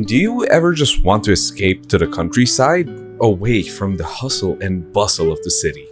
Do you ever just want to escape to the countryside, away from the hustle and bustle of the city?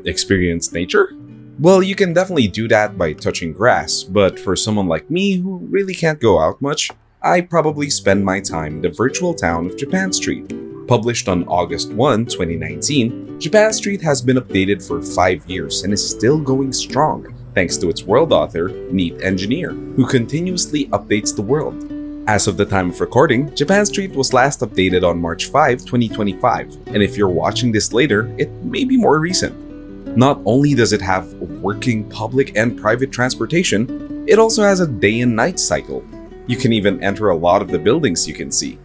Experience nature? Well, you can definitely do that by touching grass, but for someone like me who really can't go out much, I probably spend my time in the virtual town of Japan Street. Published on August 1, 2019, Japan Street has been updated for 5 years and is still going strong, thanks to its world author, NEET engineer, who continuously updates the world. As of the time of recording, Japan Street was last updated on March 5, 2025, and if you're watching this later, it may be more recent. Not only does it have working public and private transportation, it also has a day and night cycle. You can even enter a lot of the buildings you can see.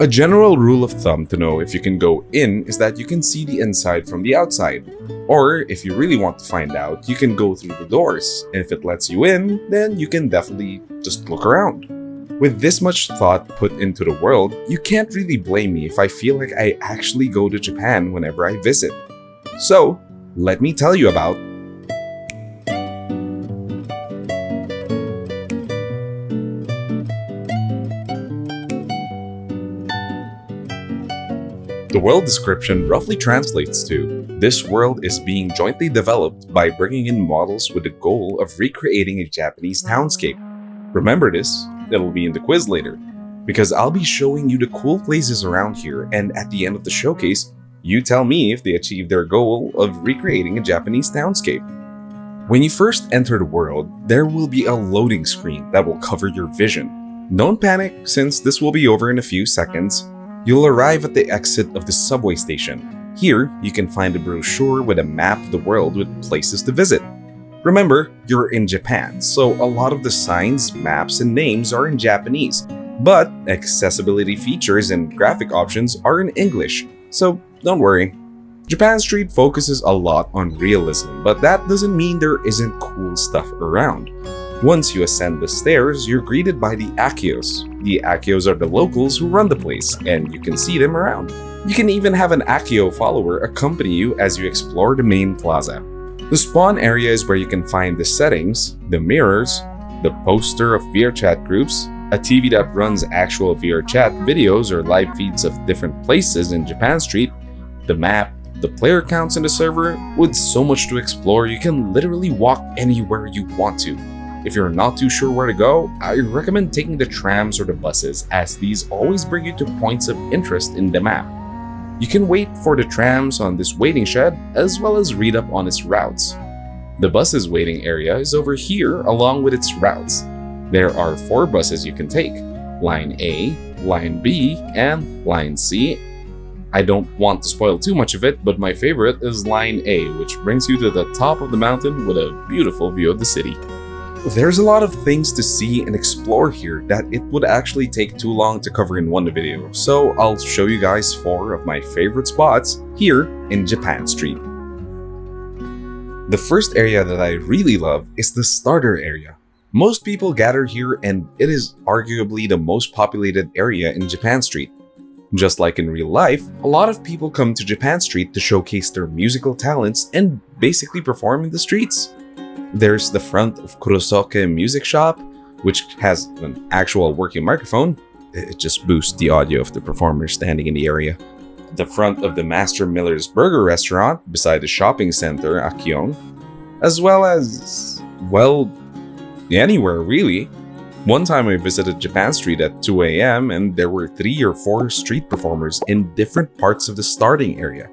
A general rule of thumb to know if you can go in is that you can see the inside from the outside. Or if you really want to find out, you can go through the doors, and if it lets you in, then you can definitely just look around. With this much thought put into the world, you can't really blame me if I feel like I actually go to Japan whenever I visit. So, let me tell you about The world description roughly translates to, this world is being jointly developed by bringing in models with the goal of recreating a Japanese townscape. Remember this, it'll be in the quiz later, because I'll be showing you the cool places around here, and at the end of the showcase, you tell me if they achieve their goal of recreating a Japanese townscape. When you first enter the world, there will be a loading screen that will cover your vision. Don't panic, since this will be over in a few seconds. You'll arrive at the exit of the subway station. Here, you can find a brochure with a map of the world with places to visit. Remember, you're in Japan, so a lot of the signs, maps, and names are in Japanese, but accessibility features and graphic options are in English, so don't worry. Japan Street focuses a lot on realism, but that doesn't mean there isn't cool stuff around. Once you ascend the stairs, you're greeted by the Akios. The Akios are the locals who run the place, and you can see them around. You can even have an Akio follower accompany you as you explore the main plaza. The spawn area is where you can find the settings, the mirrors, the poster of VRChat groups, a TV that runs actual VRChat videos or live feeds of different places in Japan Street, the map, the player counts in the server. With so much to explore, you can literally walk anywhere you want to. If you're not too sure where to go, I recommend taking the trams or the buses, as these always bring you to points of interest in the map. You can wait for the trams on this waiting shed, as well as read up on its routes. The bus's waiting area is over here along with its routes. There are 4 buses you can take, Line A, Line B, and Line C. I don't want to spoil too much of it, but my favorite is Line A, which brings you to the top of the mountain with a beautiful view of the city. There's a lot of things to see and explore here that it would actually take too long to cover in one video, so I'll show you guys 4 of my favorite spots here in Japan Street. The first area that I really love is the starter area. Most people gather here, and it is arguably the most populated area in Japan Street. Just like in real life, a lot of people come to Japan Street to showcase their musical talents and basically perform in the streets. There's the front of Kurosoke Music Shop, which has an actual working microphone. It just boosts the audio of the performers standing in the area. The front of the Master Miller's Burger Restaurant beside the shopping center Akion, as well as, well, anywhere really. One time I visited Japan Street at 2 a.m. and there were 3 or 4 street performers in different parts of the starting area.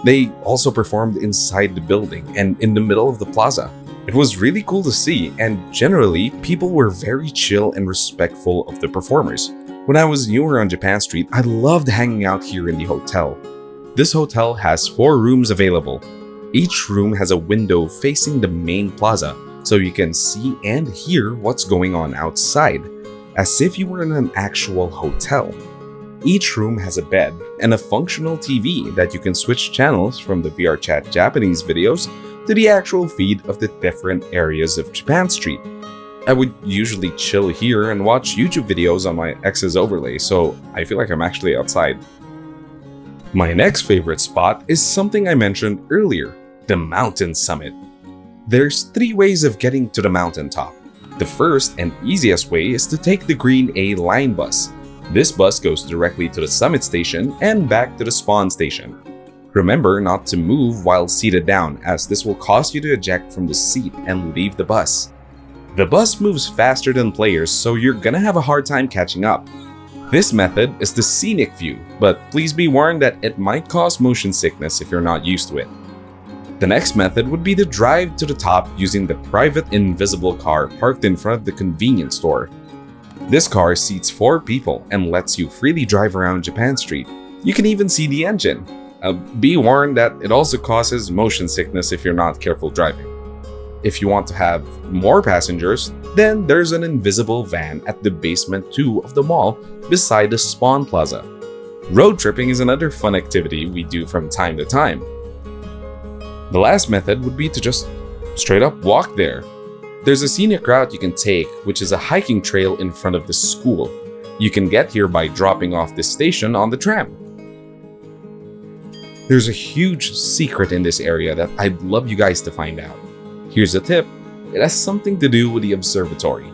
They also performed inside the building and in the middle of the plaza. It was really cool to see, and generally, people were very chill and respectful of the performers. When I was newer on Japan Street, I loved hanging out here in the hotel. This hotel has 4 rooms available. Each room has a window facing the main plaza, so you can see and hear what's going on outside, as if you were in an actual hotel. Each room has a bed and a functional TV that you can switch channels from the VRChat Japanese videos to the actual feed of the different areas of Japan Street. I would usually chill here and watch YouTube videos on my ex's overlay, so I feel like I'm actually outside. My next favorite spot is something I mentioned earlier, the mountain summit. There's 3 ways of getting to the mountaintop. The first and easiest way is to take the green A line bus. This bus goes directly to the summit station and back to the spawn station. Remember not to move while seated down, as this will cause you to eject from the seat and leave the bus. The bus moves faster than players, so you're gonna have a hard time catching up. This method is the scenic view, but please be warned that it might cause motion sickness if you're not used to it. The next method would be to drive to the top using the private invisible car parked in front of the convenience store. This car seats 4 people and lets you freely drive around Japan Street. You can even see the engine. Be warned that it also causes motion sickness if you're not careful driving. If you want to have more passengers, then there's an invisible van at the basement 2 of the mall beside the Spawn Plaza. Road tripping is another fun activity we do from time to time. The last method would be to just straight up walk there. There's a scenic route you can take, which is a hiking trail in front of the school. You can get here by dropping off this station on the tram. There's a huge secret in this area that I'd love you guys to find out. Here's a tip. It has something to do with the observatory.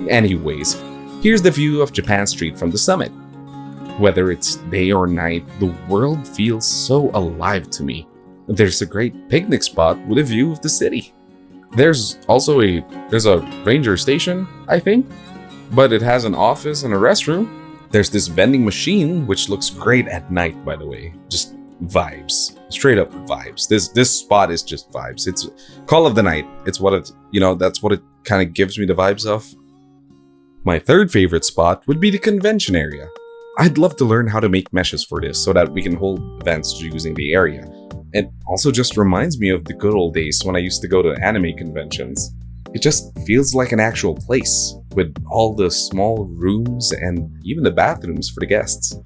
Anyways, here's the view of Japan Street from the summit. Whether it's day or night, the world feels so alive to me. There's a great picnic spot with a view of the city. There's also a ranger station, I think, but it has an office and a restroom. There's this vending machine, which looks great at night, by the way. Just vibes, straight up vibes. This spot is just vibes. It's call of the night. It's what it, that's what it kind of gives me the vibes of. My third favorite spot would be the convention area. I'd love to learn how to make meshes for this so that we can hold events using the area. It also just reminds me of the good old days when I used to go to anime conventions. It just feels like an actual place, with all the small rooms and even the bathrooms for the guests.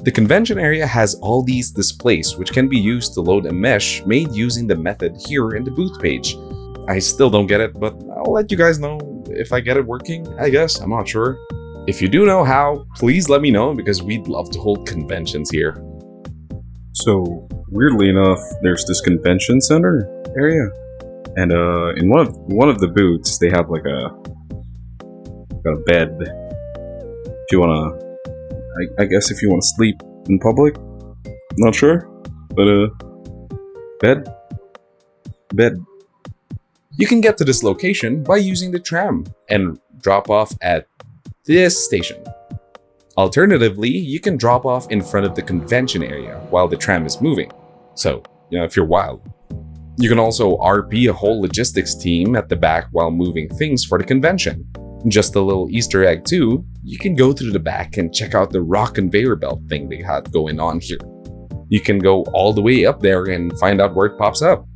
The convention area has all these displays which can be used to load a mesh made using the method here in the booth page. I still don't get it, but I'll let you guys know if I get it working, I guess. I'm not sure. If you do know how, please let me know because we'd love to hold conventions here. So, weirdly enough, there's this convention center area, and in one of the booths they have like a bed. If you wanna, I guess if you want to sleep in public, not sure, but bed. You can get to this location by using the tram and drop off at this station. Alternatively, you can drop off in front of the convention area while the tram is moving. So, if you're wild. You can also RP a whole logistics team at the back while moving things for the convention. Just a little Easter egg too, you can go through the back and check out the rock conveyor belt thing they had going on here. You can go all the way up there and find out where it pops up.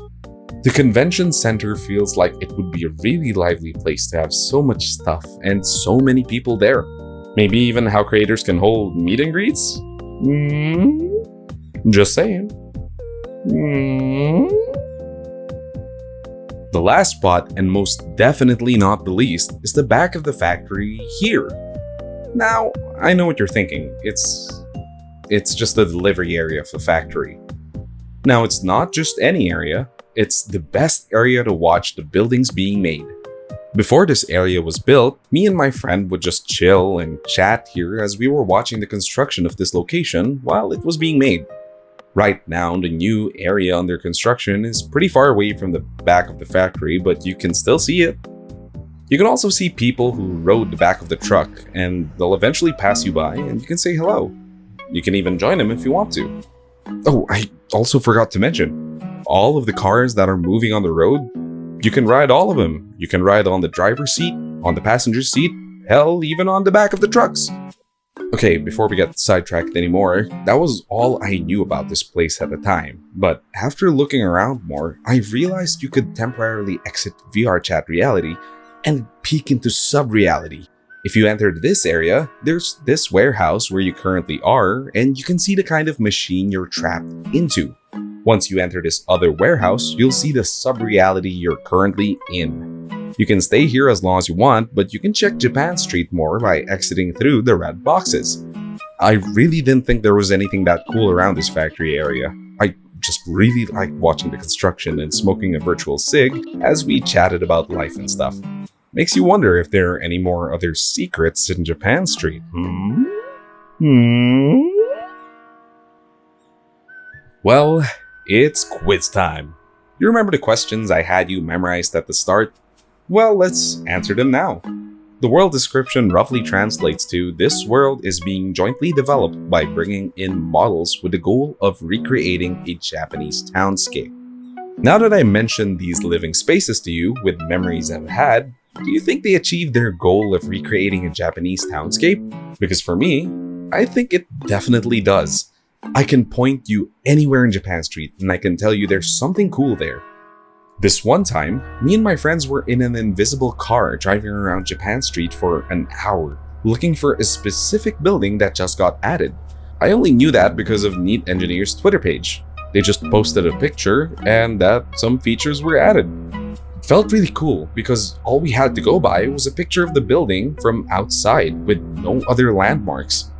The convention center feels like it would be a really lively place to have so much stuff and so many people there. Maybe even how creators can hold meet and greets? Just saying. The last spot, and most definitely not the least, is the back of the factory here. Now, I know what you're thinking. It's just the delivery area of the factory. Now, it's not just any area. It's the best area to watch the buildings being made. Before this area was built, me and my friend would just chill and chat here as we were watching the construction of this location while it was being made. Right now, the new area under construction is pretty far away from the back of the factory, but you can still see it. You can also see people who rode the back of the truck, and they'll eventually pass you by and you can say hello. You can even join them if you want to. Oh, I also forgot to mention, all of the cars that are moving on the road, you can ride all of them. You can ride on the driver's seat, on the passenger seat, hell, even on the back of the trucks. Okay, before we get sidetracked anymore, that was all I knew about this place at the time. But after looking around more, I realized you could temporarily exit VRChat reality and peek into sub-reality. If you entered this area, there's this warehouse where you currently are, and you can see the kind of machine you're trapped into. Once you enter this other warehouse, you'll see the sub-reality you're currently in. You can stay here as long as you want, but you can check Japan Street more by exiting through the red boxes. I really didn't think there was anything that cool around this factory area. I just really liked watching the construction and smoking a virtual cig as we chatted about life and stuff. Makes you wonder if there are any more other secrets in Japan Street. Well, it's quiz time. You remember the questions I had you memorized at the start? Well, let's answer them now. The world description roughly translates to, this world is being jointly developed by bringing in models with the goal of recreating a Japanese townscape. Now that I mentioned these living spaces to you with memories I've had, do you think they achieved their goal of recreating a Japanese townscape? Because for me, I think it definitely does. I can point you anywhere in Japan Street and I can tell you there's something cool there. This one time, me and my friends were in an invisible car driving around Japan Street for an hour, looking for a specific building that just got added. I only knew that because of NEET Engineer's Twitter page. They just posted a picture and that some features were added. It felt really cool because all we had to go by was a picture of the building from outside with no other landmarks.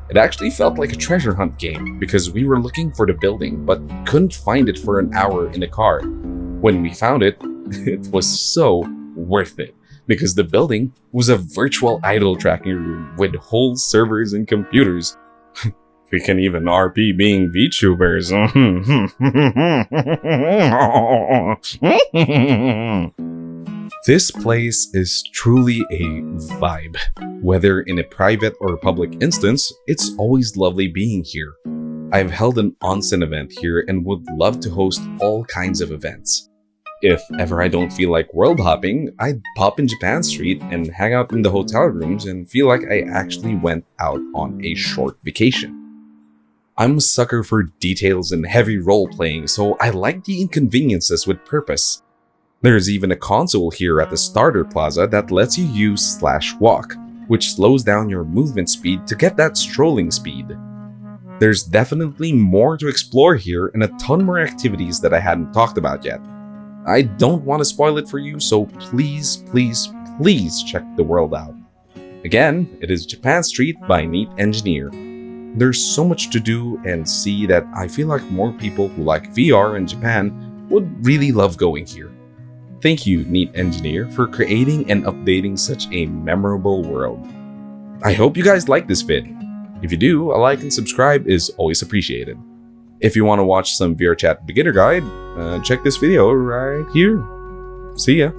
It actually felt like a treasure hunt game because we were looking for the building but couldn't find it for an hour in the car. When we found it, it was so worth it because the building was a virtual idol tracking room with whole servers and computers. We can even RP being VTubers. This place is truly a vibe. Whether in a private or public instance, it's always lovely being here. I've held an onsen event here and would love to host all kinds of events. If ever I don't feel like world hopping, I'd pop in Japan Street and hang out in the hotel rooms and feel like I actually went out on a short vacation. I'm a sucker for details and heavy role-playing, so I like the inconveniences with purpose. There's even a console here at the starter plaza that lets you use /walk, which slows down your movement speed to get that strolling speed. There's definitely more to explore here and a ton more activities that I hadn't talked about yet. I don't want to spoil it for you, so please check the world out. Again, it is Japan Street by NEET Engineer. There's so much to do and see that I feel like more people who like VR in Japan would really love going here. Thank you, NEET Engineer, for creating and updating such a memorable world. I hope you guys like this vid. If you do, a like and subscribe is always appreciated. If you want to watch some VRChat beginner guide, check this video right here. See ya!